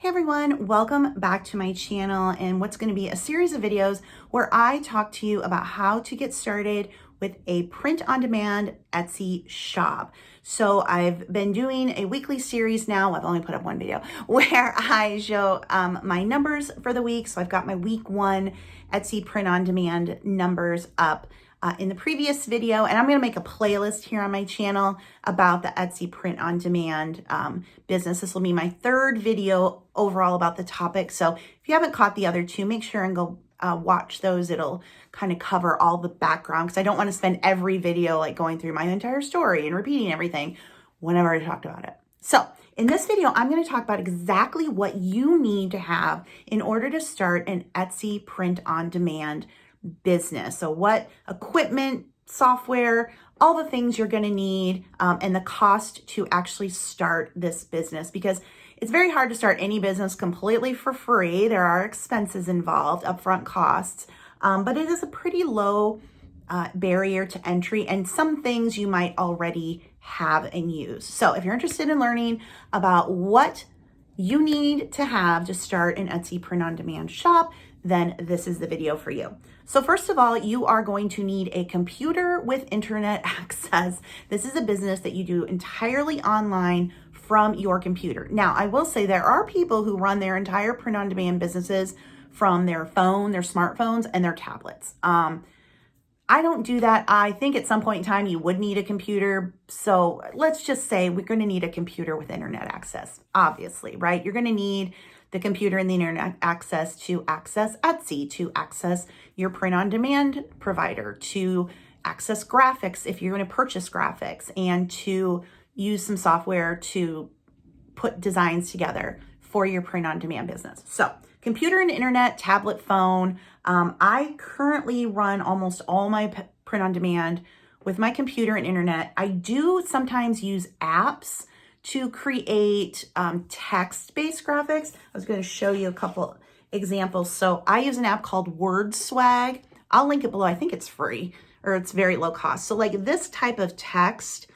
Hey everyone, welcome back to my channel and what's going to be a series of videos where I talk to you about how to get started with a print-on-demand Etsy shop. So I've been doing a weekly series now. I've only put up one video where I show my numbers for the week. So I've got my week 1 Etsy print-on-demand numbers up in the previous video, and I'm going to make a playlist here on my channel about the Etsy print-on-demand business. This will be my 3rd video overall about the topic. So if you haven't caught the other 2, make sure and go watch those. It'll kind of cover all the background because I don't want to spend every video like going through my entire story and repeating everything whenever I talked about it. So in this video, I'm going to talk about exactly what you need to have in order to start an Etsy print-on-demand business. So what equipment, software, all the things you're going to need, and the cost to actually start this business, because it's very hard to start any business completely for free. There are expenses involved, upfront costs, but it is a pretty low barrier to entry, and some things you might already have and use. So if you're interested in learning about what you need to have to start an Etsy print-on-demand shop, then this is the video for you. So first of all, you are going to need a computer with internet access. This is a business that you do entirely online from your computer. Now, I will say there are people who run their entire print-on-demand businesses from their phone, their smartphones, and their tablets. I don't do that. I think at some point in time you would need a computer. So let's just say we're going to need a computer with internet access, obviously, right? You're going to need the computer and the internet access to access Etsy, to access your print-on-demand provider, to access graphics if you're going to purchase graphics, and to use some software to put designs together for your print-on-demand business. So computer and internet, tablet, phone. I currently run almost all my print-on-demand with my computer and internet. I do sometimes use apps to create text-based graphics. I was going to show you a couple examples. So I use an app called WordSwag. I'll link it below. I think it's free, or it's very low cost. So like this type of text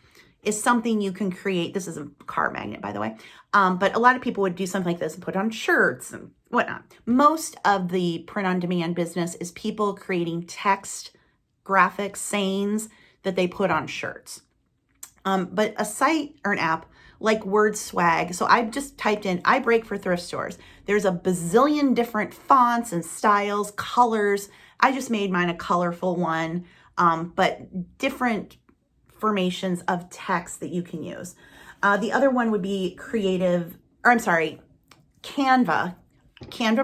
is something you can create. This is a car magnet, by the way. But a lot of people would do something like this and put on shirts and whatnot. Most of the print-on-demand business is people creating text graphics, sayings that they put on shirts. But a site or an app like WordSwag. So I've just typed in, I break for thrift stores. There's a bazillion different fonts and styles, colors. I just made mine a colorful one, but different formations of text that you can use. The other one would be Canva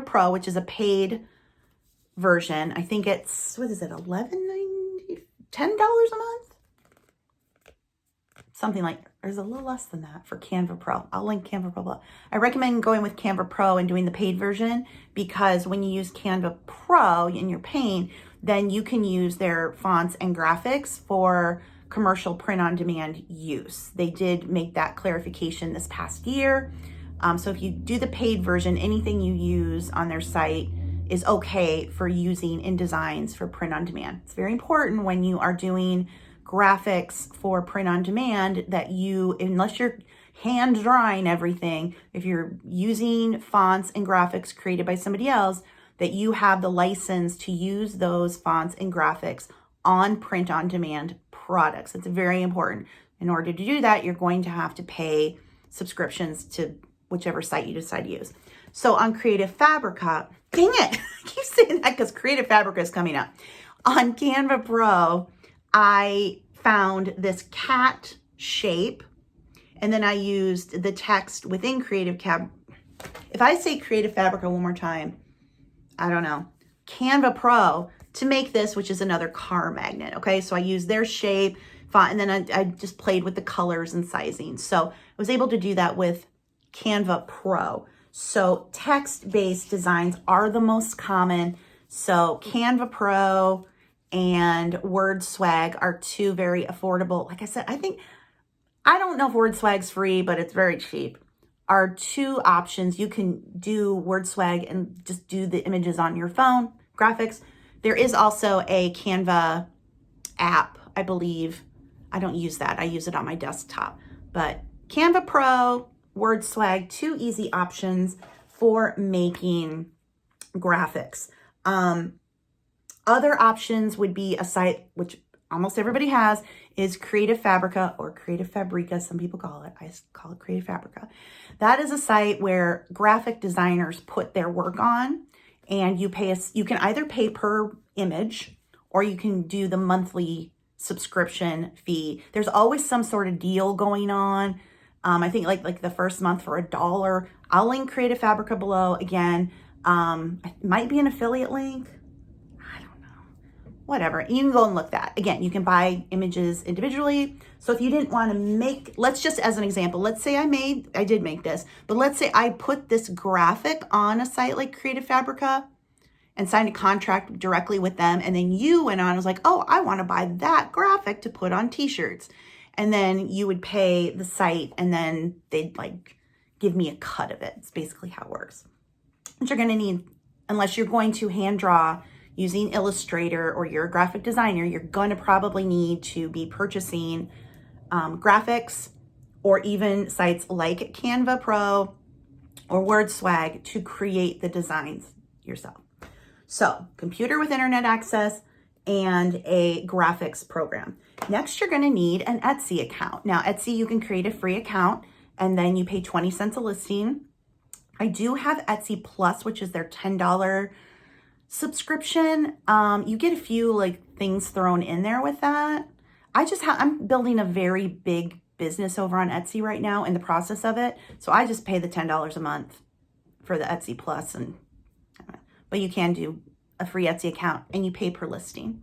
Pro, which is a paid version. I think it's, what is it, $11.90, $10 a month? Something like, there's a little less than that for Canva Pro. I'll link Canva Pro below. I recommend going with Canva Pro and doing the paid version, because when you use Canva Pro in your paying, then you can use their fonts and graphics for commercial print-on-demand use. They did make that clarification this past year. So if you do the paid version, anything you use on their site is okay for using in designs for print-on-demand. It's very important when you are doing graphics for print-on-demand that you, unless you're hand drawing everything, if you're using fonts and graphics created by somebody else, that you have the license to use those fonts and graphics on print-on-demand products. It's very important. In order to do that, you're going to have to pay subscriptions to whichever site you decide to use. So on Creative Fabrica, dang it, I keep saying that because Creative Fabrica is coming up. On Canva Pro, I found this cat shape, and then I used the text within if I say Creative Fabrica one more time, I don't know, Canva Pro, to make this, which is another car magnet. Okay, so I used their shape, font, and then I just played with the colors and sizing. So I was able to do that with Canva Pro. So text-based designs are the most common. So Canva Pro and WordSwag are 2 very affordable. Like I said, I don't know if WordSwag's free, but it's very cheap. Are 2 options. You can do WordSwag and just do the images on your phone, graphics. There is also a Canva app, I believe. I don't use that. I use it on my desktop. But Canva Pro, WordSwag, 2 easy options for making graphics. Other options would be a site, which almost everybody has, is Creative Fabrica or Creative Fabrica, some people call it. I call it Creative Fabrica. That is a site where graphic designers put their work on, and you can either pay per image or you can do the monthly subscription fee. There's always some sort of deal going on. I think like the first month for $1. I'll link Creative Fabrica below. Again, it might be an affiliate link. I don't know. Whatever. You can go and look that. Again, you can buy images individually. So if you didn't want to make, let's just as an example, let's say I did make this, but let's say I put this graphic on a site like Creative Fabrica and signed a contract directly with them. And then you went on and was like, oh, I want to buy that graphic to put on t-shirts. And then you would pay the site and then they'd like give me a cut of it. It's basically how it works. What you're going to need, unless you're going to hand draw using Illustrator or you're a graphic designer, you're going to probably need to be purchasing graphics or even sites like Canva Pro or WordSwag to create the designs yourself. So, computer with internet access and a graphics program. Next, you're going to need an Etsy account. Now, Etsy, you can create a free account and then you pay 20 cents a listing. I do have Etsy Plus, which is their $10 subscription. You get a few like things thrown in there with that. I'm building a very big business over on Etsy right now in the process of it. So I just pay the $10 a month for the Etsy Plus, but you can do a free Etsy account and you pay per listing.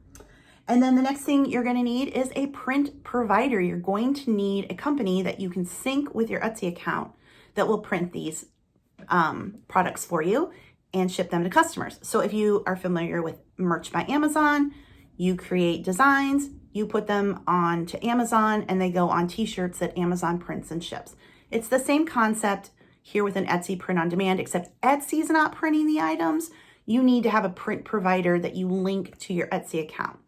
And then the next thing you're going to need is a print provider. You're going to need a company that you can sync with your Etsy account that will print these products for you and ship them to customers. So if you are familiar with Merch by Amazon, you create designs, you put them onto Amazon, and they go on t-shirts that Amazon prints and ships. It's the same concept here with an Etsy print on demand, except Etsy's not printing the items. You need to have a print provider that you link to your Etsy account.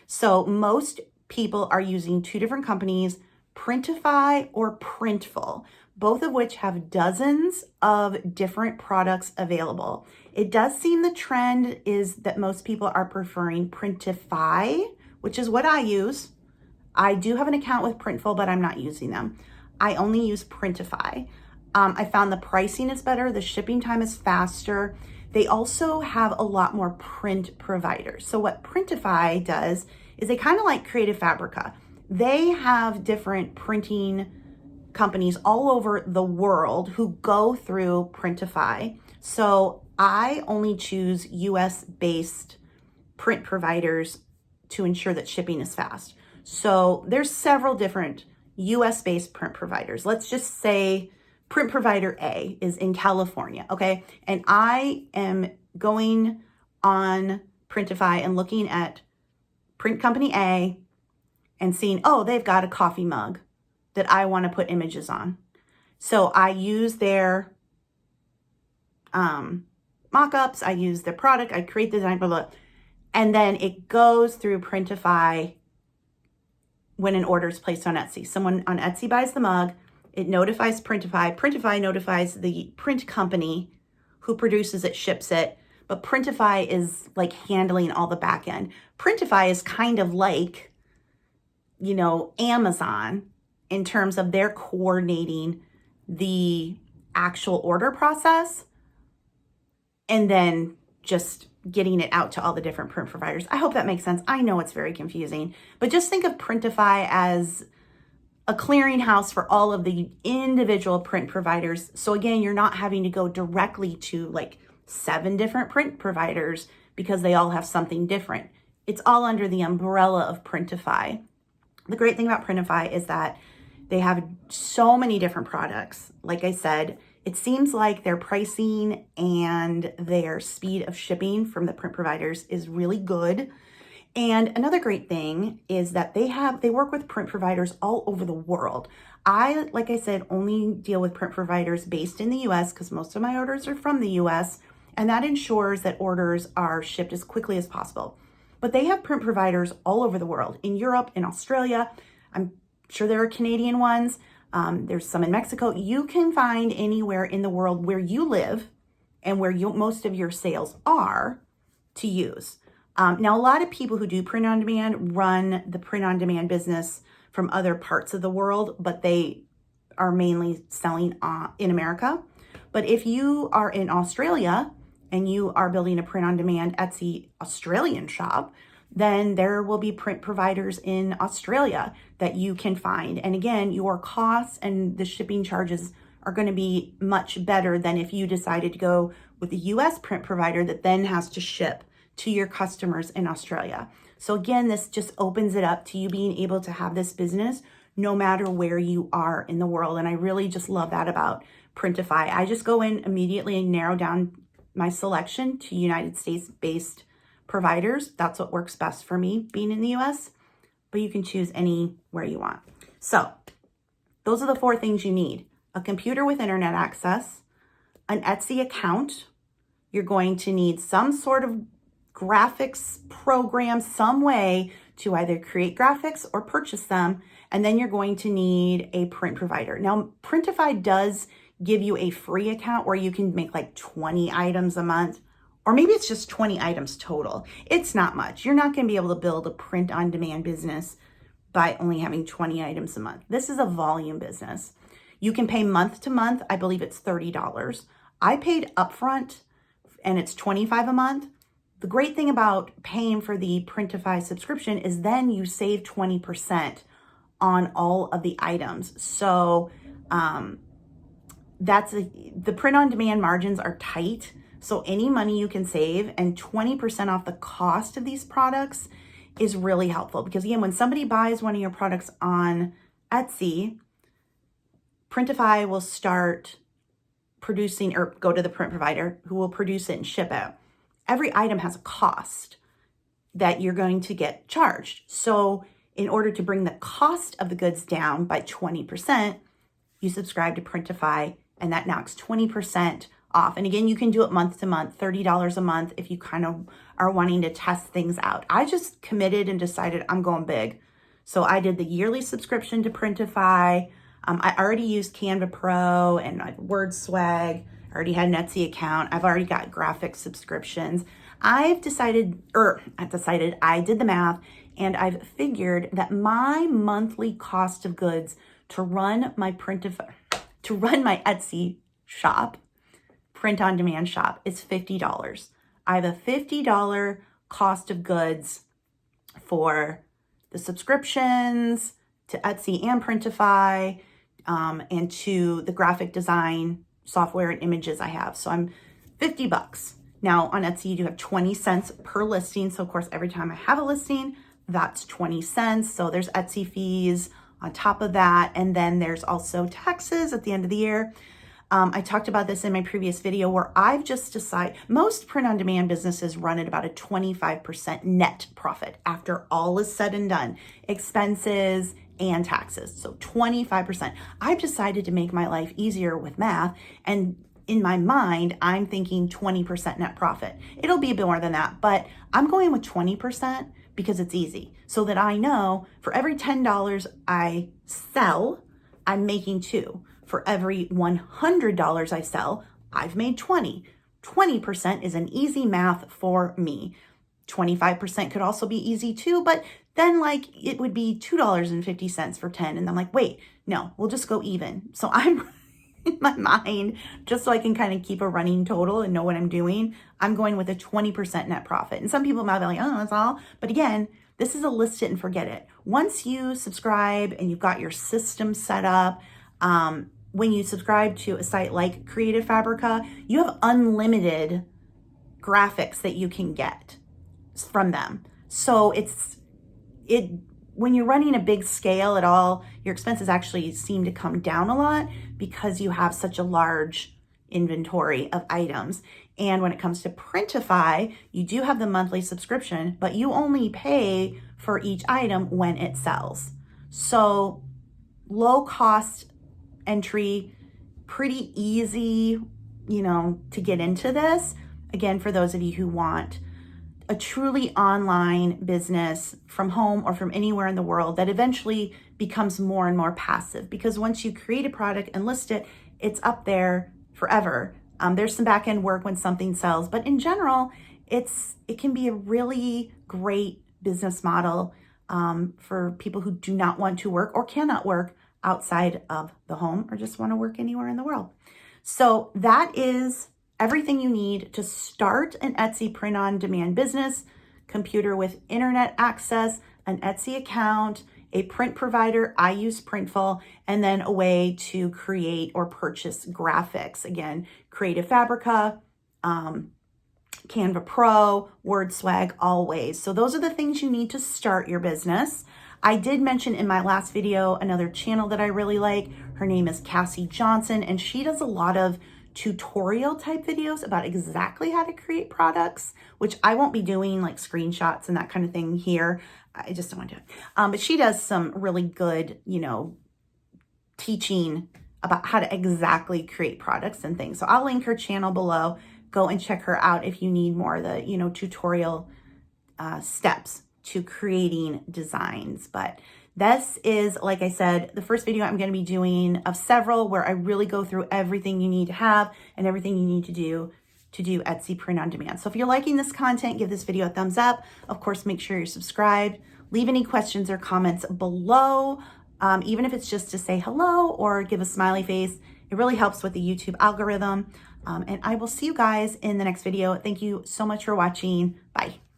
So most people are using two different companies, Printify or Printful, both of which have dozens of different products available. It does seem the trend is that most people are preferring Printify, which is what I use. I do have an account with Printful, but I'm not using them. I only use Printify. I found the pricing is better, the shipping time is faster. They also have a lot more print providers. So what Printify does is they kind of like Creative Fabrica. They have different printing companies all over the world who go through Printify. So I only choose US-based print providers to ensure that shipping is fast. So there's several different US-based print providers. Let's just say print provider A is in California, okay? And I am going on Printify and looking at print company A and seeing, oh, they've got a coffee mug that I want to put images on. So I use their mock-ups, I use their product, I create the design, blah, blah, and then it goes through Printify when an order is placed on Etsy. Someone on Etsy buys the mug, it notifies Printify. Printify notifies the print company who produces it, ships it. But Printify is like handling all the back end. Printify is kind of like, you know, Amazon in terms of they're coordinating the actual order process and then just getting it out to all the different print providers. I hope that makes sense. I know it's very confusing, but just think of Printify as a clearinghouse for all of the individual print providers. So again, you're not having to go directly to like 7 different print providers because they all have something different. It's all under the umbrella of Printify. The great thing about Printify is that they have so many different products. Like I said, it seems like their pricing and their speed of shipping from the print providers is really good. And another great thing is that they work with print providers all over the world. I, like I said, only deal with print providers based in the US because most of my orders are from the US, and that ensures that orders are shipped as quickly as possible. But they have print providers all over the world, in Europe, in Australia. I'm sure there are Canadian ones. There's some in Mexico. You can find anywhere in the world where you live and where most of your sales are to use. Now, a lot of people who do print on demand run the print on demand business from other parts of the world, but they are mainly selling in America. But if you are in Australia and you are building a print on demand Etsy Australian shop, then there will be print providers in Australia that you can find. And again, your costs and the shipping charges are going to be much better than if you decided to go with a US print provider that then has to ship to your customers in Australia. So again, this just opens it up to you being able to have this business no matter where you are in the world. And I really just love that about Printify. I just go in immediately and narrow down my selection to United States-based providers. That's what works best for me being in the US, but you can choose anywhere you want. So those are the 4 things you need: a computer with internet access, an Etsy account. You're going to need some sort of graphics program, some way to either create graphics or purchase them. And then you're going to need a print provider. Now, Printify does give you a free account where you can make like 20 items a month, or maybe it's just 20 items total. It's not much. You're not going to be able to build a print on demand business by only having 20 items a month. This is a volume business. You can pay month to month. I believe it's $30. I paid upfront and it's $25 a month. The great thing about paying for the Printify subscription is then you save 20% on all of the items. So the print on demand margins are tight. So any money you can save, and 20% off the cost of these products is really helpful, because again, when somebody buys one of your products on Etsy, Printify will start producing, or go to the print provider who will produce it and ship it. Every item has a cost that you're going to get charged. So in order to bring the cost of the goods down by 20%, you subscribe to Printify, and that knocks 20% off. And again, you can do it month to month, $30 a month if you kind of are wanting to test things out. I just committed and decided I'm going big. So I did the yearly subscription to Printify. I already used Canva Pro and WordSwag. I already had an Etsy account. I've already got graphic subscriptions. I did the math, and I've figured that my monthly cost of goods to run my Etsy shop, print on demand shop, is $50. I have a $50 cost of goods for the subscriptions to Etsy and Printify, and to the graphic design software and images I have. So I'm $50. Now on Etsy, you do have 20 cents per listing. So of course, every time I have a listing, that's 20 cents. So there's Etsy fees on top of that. And then there's also taxes at the end of the year. I talked about this in my previous video, where I've just decided most print on demand businesses run at about a 25% net profit after all is said and done, expenses and taxes. So 25%. I've decided to make my life easier with math, and in my mind, I'm thinking 20% net profit. It'll be a bit more than that, but I'm going with 20% because it's easy, so that I know for every $10 I sell, I'm making 2. For every $100 I sell, I've made 20. 20% is an easy math for me. 25% could also be easy too, but then like it would be $2.50 for 10. And I'm like, wait, no, we'll just go even. So I'm in my mind, just so I can kind of keep a running total and know what I'm doing, I'm going with a 20% net profit. And some people might be like, oh, that's all. But again, this is a list it and forget it. Once you subscribe and you've got your system set up, when you subscribe to a site like Creative Fabrica, you have unlimited graphics that you can get from them. So when you're running a big scale at all, your expenses actually seem to come down a lot because you have such a large inventory of items. And when it comes to Printify, you do have the monthly subscription, but you only pay for each item when it sells. So low cost entry, pretty easy, to get into this. Again, for those of you who want a truly online business from home or from anywhere in the world that eventually becomes more and more passive, because once you create a product and list it, it's up there forever. There's some back end work when something sells, but in general, it can be a really great business model for people who do not want to work or cannot work outside of the home or just want to work anywhere in the world. So that is everything you need to start an Etsy print-on-demand business: computer with internet access, an Etsy account, a print provider. I use Printful, and then a way to create or purchase graphics. Again, Creative Fabrica, Canva Pro, WordSwag, Always. So those are the things you need to start your business. I did mention in my last video another channel that I really like. Her name is Cassie Johnson, and she does a lot of tutorial type videos about exactly how to create products, which I won't be doing, like screenshots and that kind of thing here. I just don't want to do it. But she does some really good, teaching about how to exactly create products and things. So I'll link her channel below. Go and check her out if you need more of the, tutorial steps to creating designs. But this is, like I said, the first video I'm going to be doing of several where I really go through everything you need to have and everything you need to do Etsy print on demand. So if you're liking this content, give this video a thumbs up. Of course, make sure you're subscribed. Leave any questions or comments below, even if it's just to say hello or give a smiley face. It really helps with the YouTube algorithm. And I will see you guys in the next video. Thank you so much for watching. Bye.